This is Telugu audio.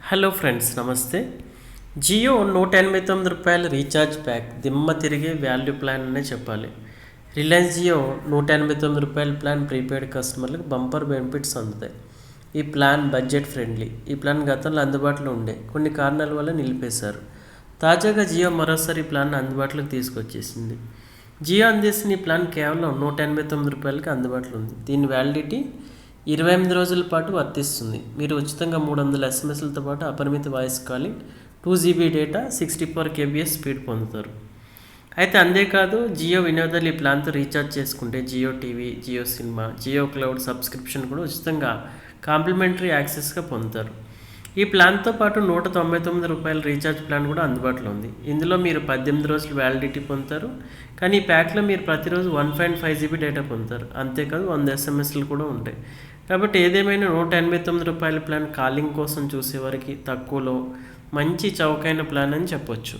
హలో ఫ్రెండ్స్, నమస్తే. జియో రూ. 189 రీఛార్జ్ ప్యాక్ దిమ్మ తిరిగే వాల్యూ ప్లాన్ అనే చెప్పాలి. రిలయన్స్ జియో రూ. 189 ప్లాన్ ప్రీపెయిడ్ కస్టమర్లకు బంపర్ బెనిఫిట్స్ అందుతాయి. ఈ ప్లాన్ బడ్జెట్ ఫ్రెండ్లీ. ఈ ప్లాన్ గతంలో అందుబాటులో ఉండే కొన్ని కారణాల వల్ల నిలిపేశారు. తాజాగా జియో మరోసారి ఈ ప్లాన్ అందుబాటులోకి తీసుకొచ్చేసింది. జియో అందిస్తున్న ఈ ప్లాన్ కేవలం రూ. 189కి అందుబాటులో ఉంది. దీని వ్యాలిడిటీ 28 రోజుల పాటు వర్తిస్తుంది. మీరు ఉచితంగా 300 ఎస్ఎంఎస్లతో పాటు అపరిమిత voice calling, 2 GB data, 64 kbs speed పొందుతారు. అయితే అంతేకాదు, జియో వినియోగదారులు ఈ ప్లాన్తో రీఛార్జ్ చేసుకుంటే Jio TV, Jio cinema, Jio cloud subscription కూడా ఉచితంగా కాంప్లిమెంటరీ యాక్సెస్గా పొందుతారు. ఈ ప్లాన్తో పాటు రూ. 199 రీఛార్జ్ ప్లాన్ కూడా అందుబాటులో ఉంది. ఇందులో మీరు 18 రోజులు వ్యాలిడిటీ పొందుతారు. కానీ ఈ ప్యాక్లో మీరు ప్రతిరోజు 1.5 GB డేటా పొందుతారు. అంతేకాదు 100 ఎస్ఎంఎస్లు కూడా ఉంటాయి. కాబట్టి ఏదేమైనా రూ. 189 ప్లాన్ కాలింగ్ కోసం చూసేవారికి తక్కువలో మంచి చౌకైన ప్లాన్ అని చెప్పొచ్చు.